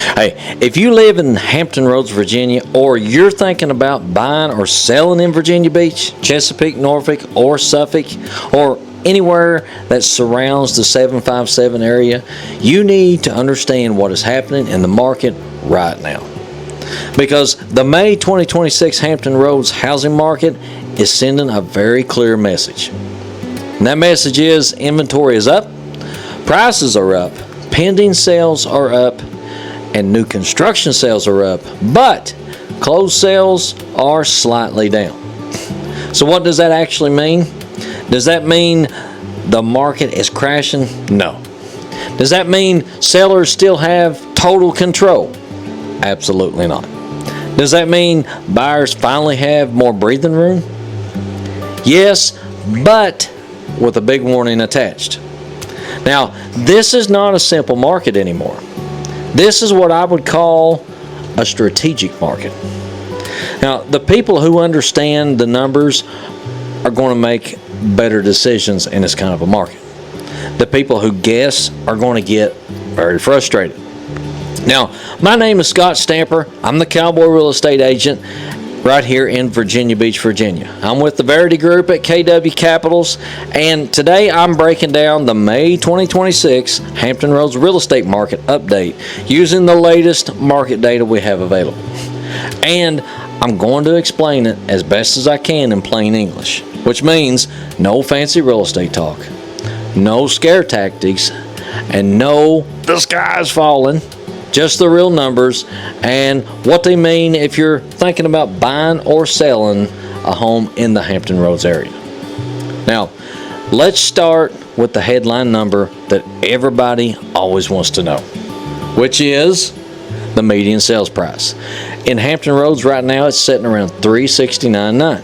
Hey, if you live in Hampton Roads, Virginia, or you're thinking about buying or selling in Virginia Beach, Chesapeake, Norfolk, or Suffolk, or anywhere that surrounds the 757 area, you need to understand what is happening in the market right now. Because the May 2026 Hampton Roads housing market is sending a very clear message. And that message is inventory is up, prices are up, pending sales are up, and new construction sales are up, but closed sales are slightly down. So what does that actually mean? Does that mean the market is crashing? No. Does that mean sellers still have total control? Absolutely not. Does that mean buyers finally have more breathing room? Yes, but with a big warning attached. Now, this is not a simple market anymore. This is what I would call a strategic market. Now, the people who understand the numbers are going to make better decisions in this kind of a market. The people who guess are going to get very frustrated. Now, my name is Scott Stamper. I'm the Cowboy Real Estate Agent right here in Virginia Beach, Virginia. I'm with the VERITY Group at KW Capitals, and today I'm breaking down the May 2026 Hampton Roads real estate market update using the latest market data we have available. And I'm going to explain it as best as I can in plain English, which means no fancy real estate talk, no scare tactics, and no the sky's falling. Just the real numbers and what they mean if you're thinking about buying or selling a home in the Hampton Roads area. Now, let's start with the headline number that everybody always wants to know, which is the median sales price. In Hampton Roads right now, it's sitting around $369,900.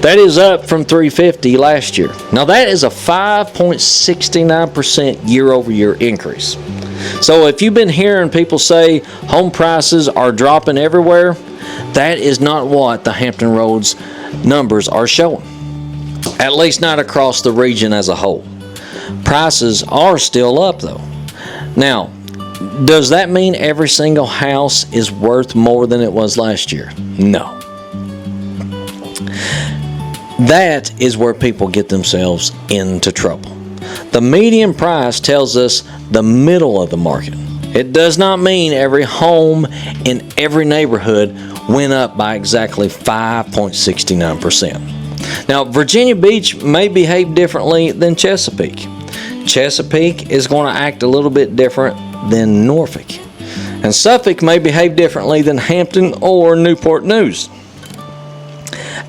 That is up from $350 last year. Now, that is a 5.69% year-over-year increase. So if you've been hearing people say home prices are dropping everywhere, that is not what the Hampton Roads numbers are showing. At least not across the region as a whole. Prices are still up though. Now, does that mean every single house is worth more than it was last year? No. That is where people get themselves into trouble. The median price tells us the middle of the market. It does not mean every home in every neighborhood went up by exactly 5.69%. Now, Virginia Beach may behave differently than Chesapeake. Chesapeake is going to act a little bit different than Norfolk. And Suffolk may behave differently than Hampton or Newport News.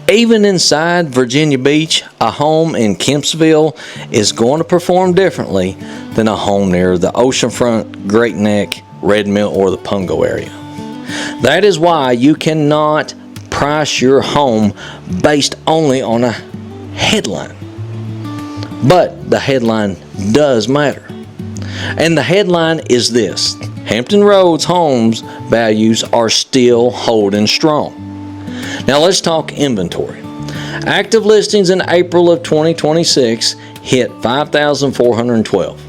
Even inside Virginia Beach, a home in Kempsville is going to perform differently than a home near the oceanfront, Great Neck, Red Mill, or the Pungo area. That is why you cannot price your home based only on a headline. But the headline does matter. And the headline is this: Hampton Roads homes values are still holding strong. Now let's talk inventory. Active listings in April of 2026 hit 5,412.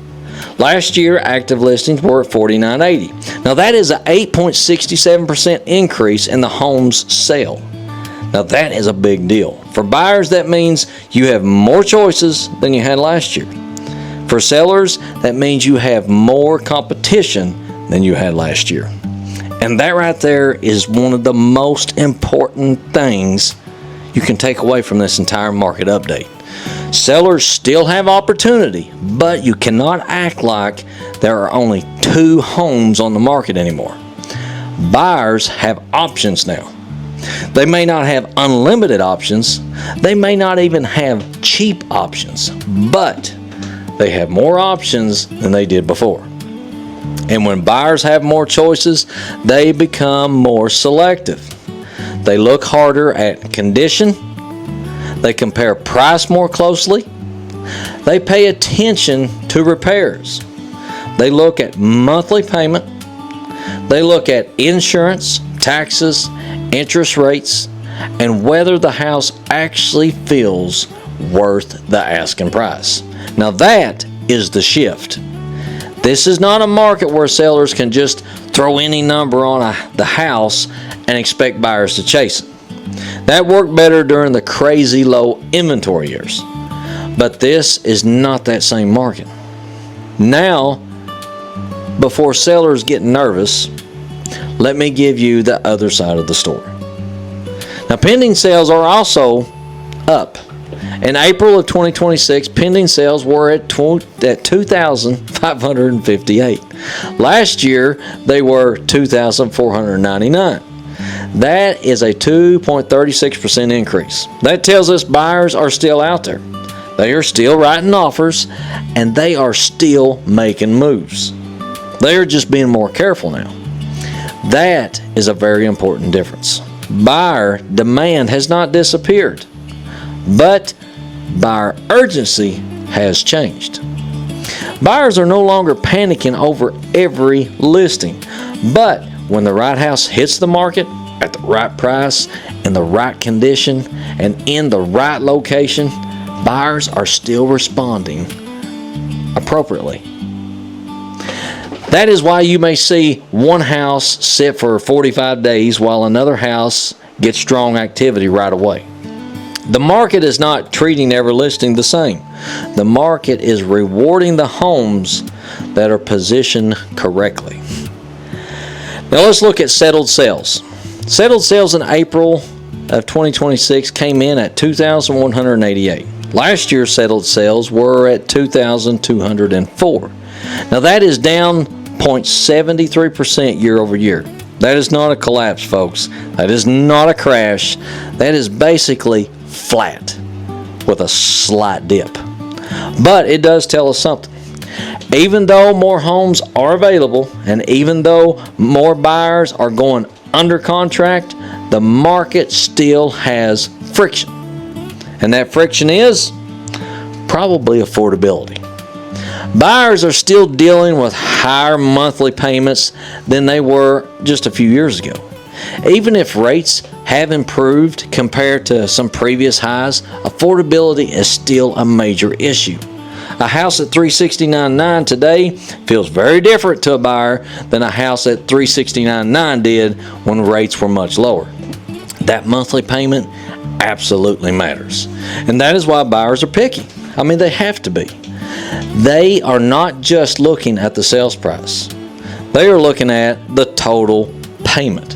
Last year, active listings were at 4,980. Now that is an 8.67% increase in the homes sale. Now that is a big deal. For buyers, that means you have more choices than you had last year. For sellers, that means you have more competition than you had last year. And that right there is one of the most important things you can take away from this entire market update. Sellers still have opportunity, but you cannot act like there are only 2 homes on the market anymore. Buyers have options now. They may not have unlimited options. They may not even have cheap options, but they have more options than they did before. And when buyers have more choices, they become more selective. They look harder at condition. They compare price more closely. They pay attention to repairs. They look at monthly payment. They look at insurance, taxes, interest rates, and whether the house actually feels worth the asking price. Now that is the shift. This is not a market where sellers can just throw any number on the house and expect buyers to chase it. That worked better during the crazy low inventory years. But this is not that same market. Now, before sellers get nervous, let me give you the other side of the story. Now, pending sales are also up. In April of 2026, pending sales were at 2,558. Last year, they were 2,499. That is a 2.36% increase. That tells us buyers are still out there. They are still writing offers, and they are still making moves. They are just being more careful now. That is a very important difference. Buyer demand has not disappeared, but buyer urgency has changed. Buyers are no longer panicking over every listing, but when the right house hits the market at the right price, in the right condition, and in the right location, buyers are still responding appropriately. That is why you may see one house sit for 45 days while another house gets strong activity right away. The market is not treating every listing the same. The market is rewarding the homes that are positioned correctly. Now let's look at settled sales. Settled sales in April of 2026 came in at 2,188. Last year's settled sales were at 2,204. Now that is down 0.73% year over year. That is not a collapse, folks. That is not a crash. That is basically flat with a slight dip. But it does tell us something. Even though more homes are available and even though more buyers are going under contract, the market still has friction. And that friction is probably affordability. Buyers are still dealing with higher monthly payments than they were just a few years ago. Even if rates have improved compared to some previous highs, affordability is still a major issue. A house at $369,900 today feels very different to a buyer than a house at $369,900 did when rates were much lower. That monthly payment absolutely matters. And that is why buyers are picky. I mean, they have to be. They are not just looking at the sales price. They are looking at the total payment.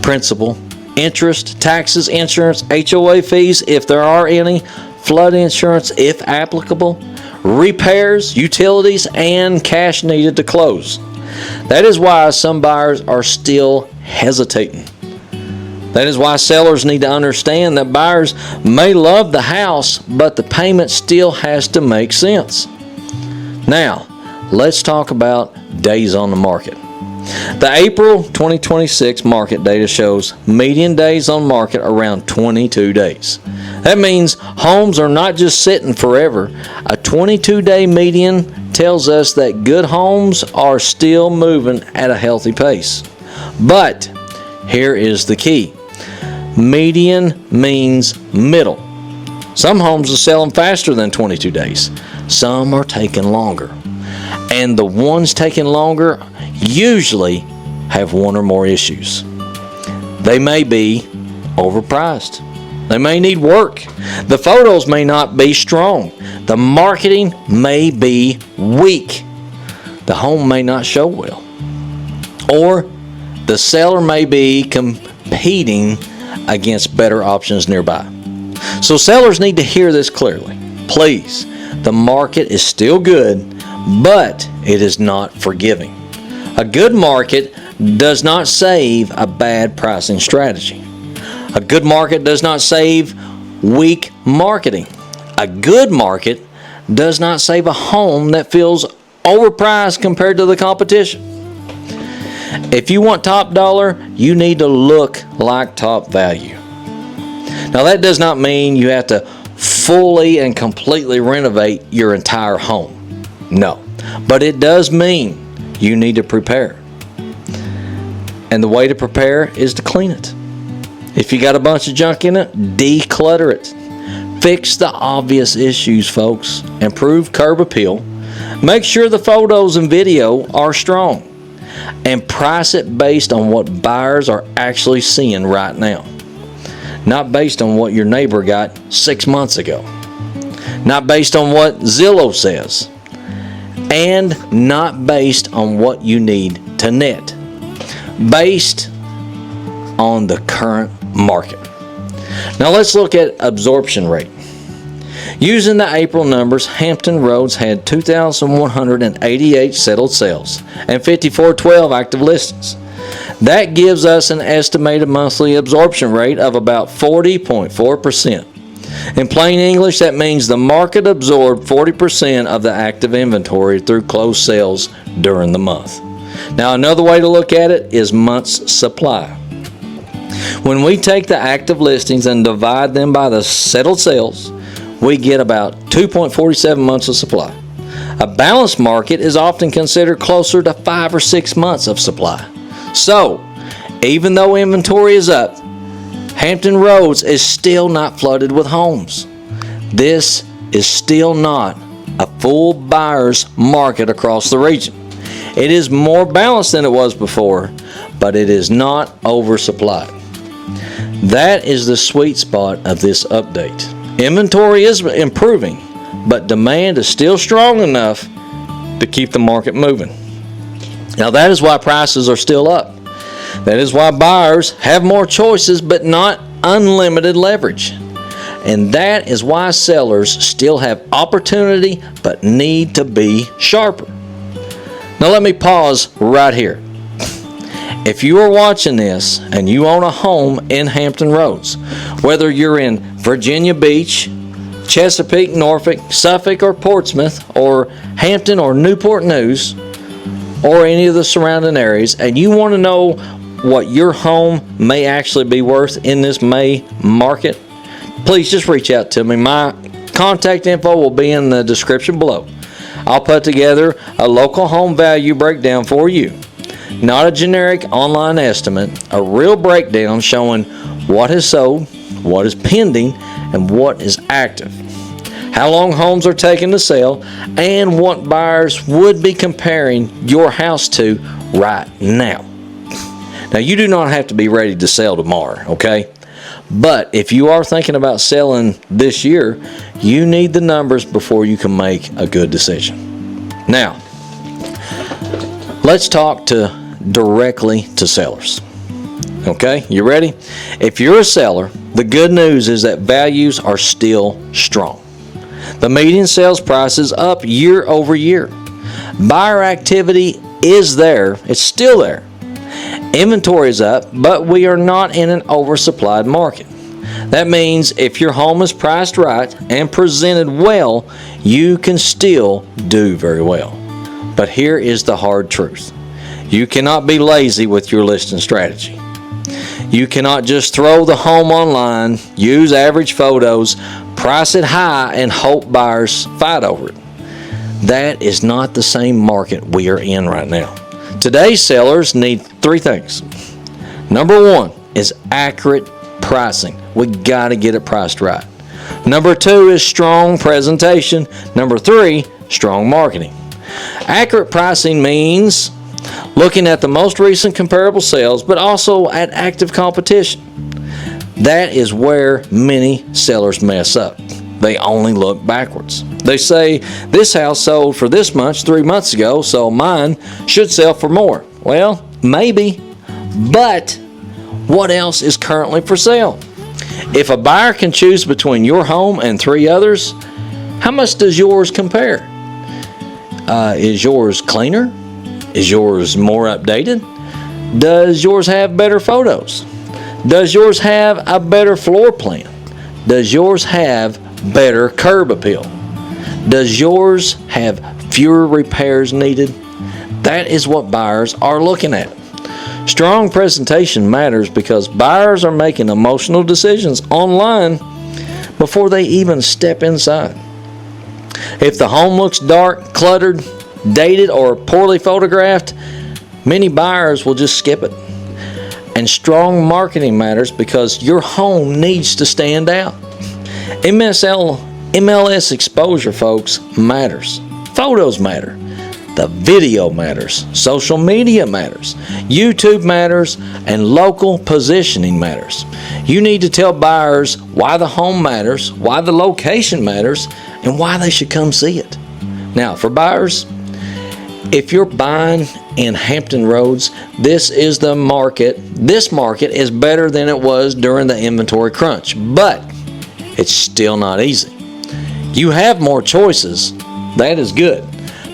Principal, interest, taxes, insurance, HOA fees, if there are any, flood insurance, if applicable, repairs, utilities, and cash needed to close. That is why some buyers are still hesitating. That is why sellers need to understand that buyers may love the house, but the payment still has to make sense. Now, let's talk about days on the market. The April 2026 market data shows median days on market around 22 days. That means homes are not just sitting forever. A 22-day median tells us that good homes are still moving at a healthy pace. But here is the key. Median means middle. Some homes are selling faster than 22 days. Some are taking longer. And the ones taking longer usually have one or more issues. They may be overpriced. They may need work. The photos may not be strong. The marketing may be weak. The home may not show well. Or the seller may be competing against better options nearby. So sellers need to hear this clearly. Please, the market is still good, but it is not forgiving. A good market does not save a bad pricing strategy. A good market does not save weak marketing. A good market does not save a home that feels overpriced compared to the competition. If you want top dollar, you need to look like top value. Now that does not mean you have to fully and completely renovate your entire home. No, but it does mean you need to prepare. And the way to prepare is to clean it. If you got a bunch of junk in it, declutter it. Fix the obvious issues, folks. Improve curb appeal. Make sure the photos and video are strong. and price it based on what buyers are actually seeing right now. Not based on what your neighbor got 6 months ago. Not based on what Zillow says. And not based on what you need to net. Based on the current market. Now let's look at absorption rate. Using the April numbers, Hampton Roads had 2,188 settled sales and 5,412 active listings. That gives us an estimated monthly absorption rate of about 40.4%. In plain English, that means the market absorbed 40% of the active inventory through closed sales during the month. Now, another way to look at it is months supply. When we take the active listings and divide them by the settled sales, we get about 2.47 months of supply. A balanced market is often considered closer to 5 or 6 months of supply. So, even though inventory is up, Hampton Roads is still not flooded with homes. This is still not a full buyer's market across the region. It is more balanced than it was before, but it is not oversupplied. That is the sweet spot of this update. Inventory is improving, but demand is still strong enough to keep the market moving. Now that is why prices are still up. That is why buyers have more choices but not unlimited leverage. And that is why sellers still have opportunity but need to be sharper. Now let me pause right here. If you are watching this and you own a home in Hampton Roads, whether you're in Virginia Beach, Chesapeake, Norfolk, Suffolk, or Portsmouth, or Hampton or Newport News, or any of the surrounding areas, and you want to know what your home may actually be worth in this May market, please just reach out to me. My contact info will be in the description below. I'll put together a local home value breakdown for you. Not a generic online estimate, a real breakdown showing what has sold, what is pending, and what is active. How long homes are taking to sell, and what buyers would be comparing your house to right now. Now, you do not have to be ready to sell tomorrow, okay? But if you are thinking about selling this year, you need the numbers before you can make a good decision. Now, let's talk directly to sellers. Okay, you ready? If you're a seller, the good news is that values are still strong. The median sales price is up year over year. Buyer activity is there. It's still there. Inventory is up, but we are not in an oversupplied market. That means if your home is priced right and presented well, you can still do very well. But here is the hard truth. You cannot be lazy with your listing strategy. You cannot just throw the home online, use average photos, price it high, and hope buyers fight over it. That is not the same market we are in right now. Today's sellers need 3 things. Number 1 is accurate pricing. We got to get it priced right. Number 2 is strong presentation. Number 3, strong marketing. Accurate pricing means looking at the most recent comparable sales, but also at active competition. That is where many sellers mess up. They only look backwards. They say, this house sold for this much 3 months ago, so mine should sell for more. Well, maybe, but what else is currently for sale? If a buyer can choose between your home and 3 others, how much does yours compare? Is yours cleaner? Is yours more updated? Does yours have better photos? Does yours have a better floor plan? Does yours have better curb appeal? Does yours have fewer repairs needed? That is what buyers are looking at. Strong presentation matters because buyers are making emotional decisions online before they even step inside. If the home looks dark, cluttered, dated, or poorly photographed, many buyers will just skip it. And strong marketing matters because your home needs to stand out. MLS exposure, folks, matters. Photos matter. The video matters, social media matters, YouTube matters, and local positioning matters. You need to tell buyers why the home matters, why the location matters, and why they should come see it. Now, for buyers, if you're buying in Hampton Roads, this is the market. This market is better than it was during the inventory crunch, but it's still not easy. You have more choices. That is good.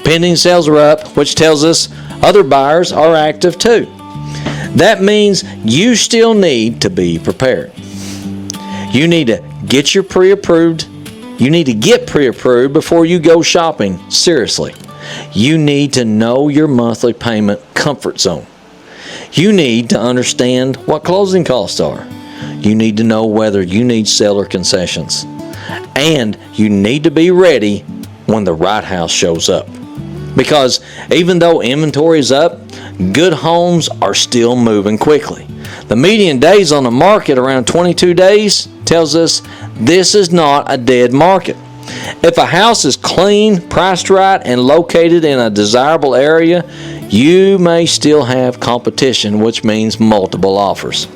Pending sales are up, which tells us other buyers are active too. That means you still need to be prepared. You need to get your pre-approved. You need to get pre-approved before you go shopping seriously. You need to know your monthly payment comfort zone. You need to understand what closing costs are. You need to know whether you need seller concessions. And you need to be ready when the right house shows up. Because even though inventory is up, good homes are still moving quickly. The median days on the market, around 22 days, tells us this is not a dead market. If a house is clean, priced right, and located in a desirable area, you may still have competition, which means multiple offers.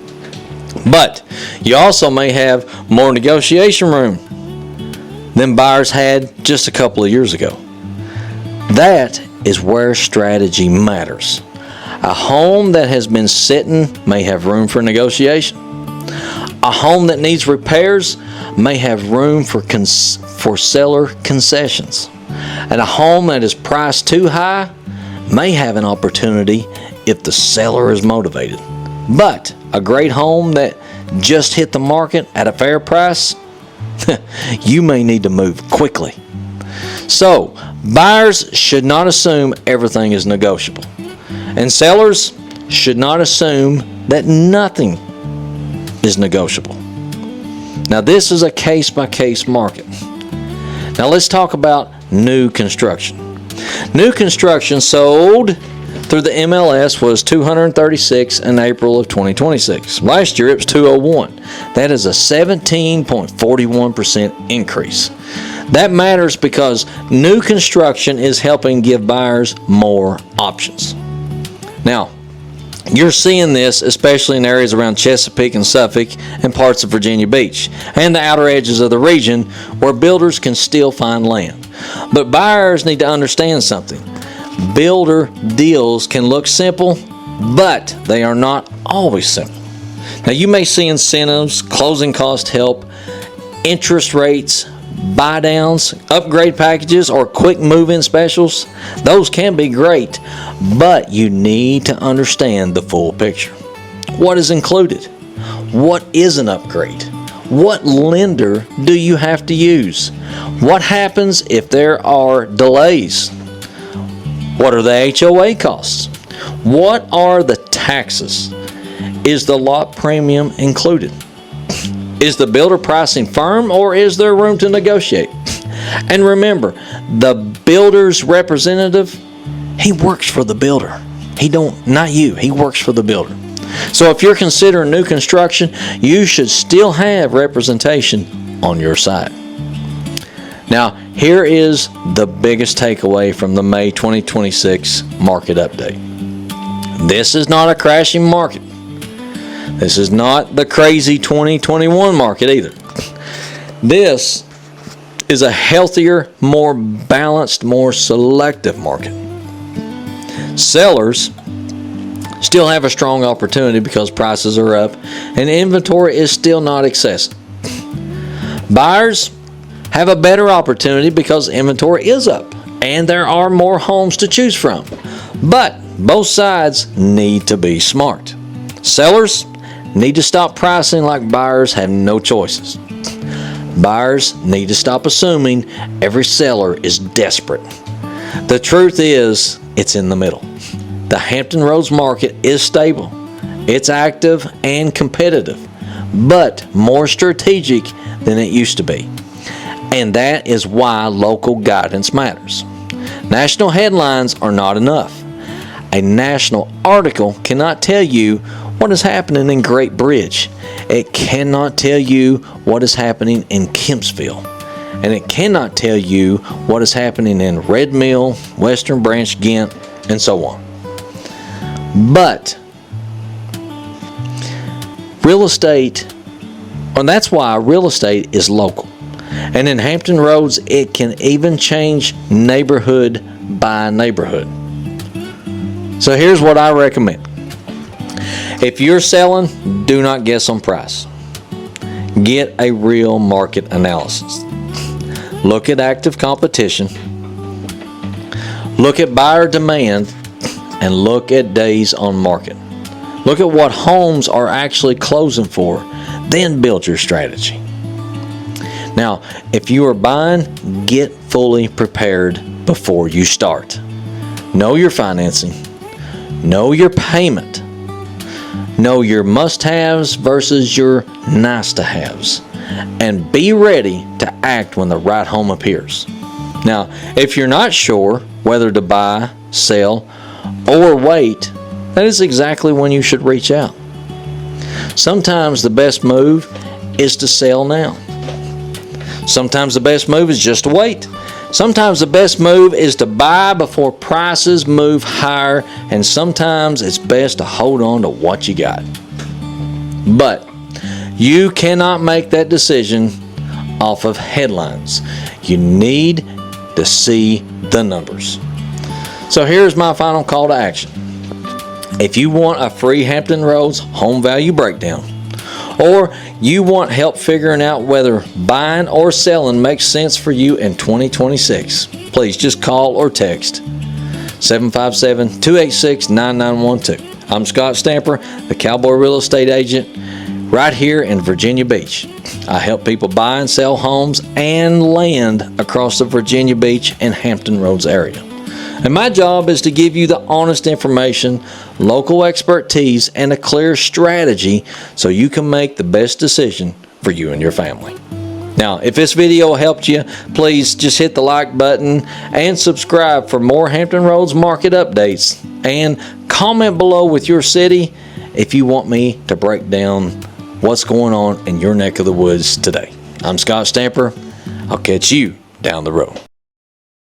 But you also may have more negotiation room than buyers had just a couple of years ago. That is where strategy matters. A home that has been sitting may have room for negotiation. A home that needs repairs may have room for seller concessions. And a home that is priced too high may have an opportunity if the seller is motivated. But a great home that just hit the market at a fair price, you may need to move quickly. So, buyers should not assume everything is negotiable. And sellers should not assume that nothing is negotiable. Now, this is a case-by-case market. Now, let's talk about new construction. New construction sold through the MLS was 236 in April of 2026. Last year, it was 201. That is a 17.41% increase. That matters because new construction is helping give buyers more options. Now, you're seeing this especially in areas around Chesapeake and Suffolk and parts of Virginia Beach and the outer edges of the region where builders can still find land. But buyers need to understand something. Builder deals can look simple, but they are not always simple. Now, you may see incentives, closing cost help, interest rates, buy downs, upgrade packages, or quick move-in specials. Those can be great, but you need to understand the full picture. What is included? What is an upgrade? What lender do you have to use? What happens if there are delays? What are the HOA costs? What are the taxes? Is the lot premium included? Is the builder pricing firm, or is there room to negotiate? And remember, the builder's representative, he works for the builder. Not you, he works for the builder. So if you're considering new construction, you should still have representation on your side. Now, here is the biggest takeaway from the May 2026 market update. This is not a crashing market. This is not the crazy 2021 market either. This is a healthier, more balanced, more selective market. Sellers still have a strong opportunity because prices are up and inventory is still not excessive. Buyers have a better opportunity because inventory is up and there are more homes to choose from. But both sides need to be smart. Sellers need to stop pricing like buyers have no choices. Buyers need to stop assuming every seller is desperate. The truth is, it's in the middle. The Hampton Roads market is stable. It's active and competitive, but more strategic than it used to be. And that is why local guidance matters. National headlines are not enough. A national article cannot tell you what is happening in Great Bridge. It cannot tell you what is happening in Kempsville. and it cannot tell you what is happening in Red Mill, Western Branch, Ghent, and so on. But real estate, and that's why real estate is local. And in Hampton Roads, it can even change neighborhood by neighborhood. So here's what I recommend. If you're selling, do not guess on price. Get a real market analysis. Look at active competition. Look at buyer demand, and look at days on market. Look at what homes are actually closing for, then build your strategy. Now, if you are buying, get fully prepared before you start. Know your financing. Know your payment. Know your must-haves versus your nice-to-haves. And be ready to act when the right home appears. Now, if you're not sure whether to buy, sell, or wait, that is exactly when you should reach out. Sometimes the best move is to sell now. Sometimes the best move is just to wait. Sometimes the best move is to buy before prices move higher, and sometimes it's best to hold on to what you got. But you cannot make that decision off of headlines. You need to see the numbers. So here's my final call to action. If you want a free Hampton Roads home value breakdown, or you want help figuring out whether buying or selling makes sense for you in 2026, please just call or text 757-286-9912. I'm Scott Stamper, the Cowboy Real Estate Agent right here in Virginia Beach. I help people buy and sell homes and land across the Virginia Beach and Hampton Roads area. And my job is to give you the honest information, local expertise, and a clear strategy so you can make the best decision for you and your family. Now, if this video helped you, please just hit the like button and subscribe for more Hampton Roads market updates. And comment below with your city if you want me to break down what's going on in your neck of the woods today. I'm Scott Stamper. I'll catch you down the road.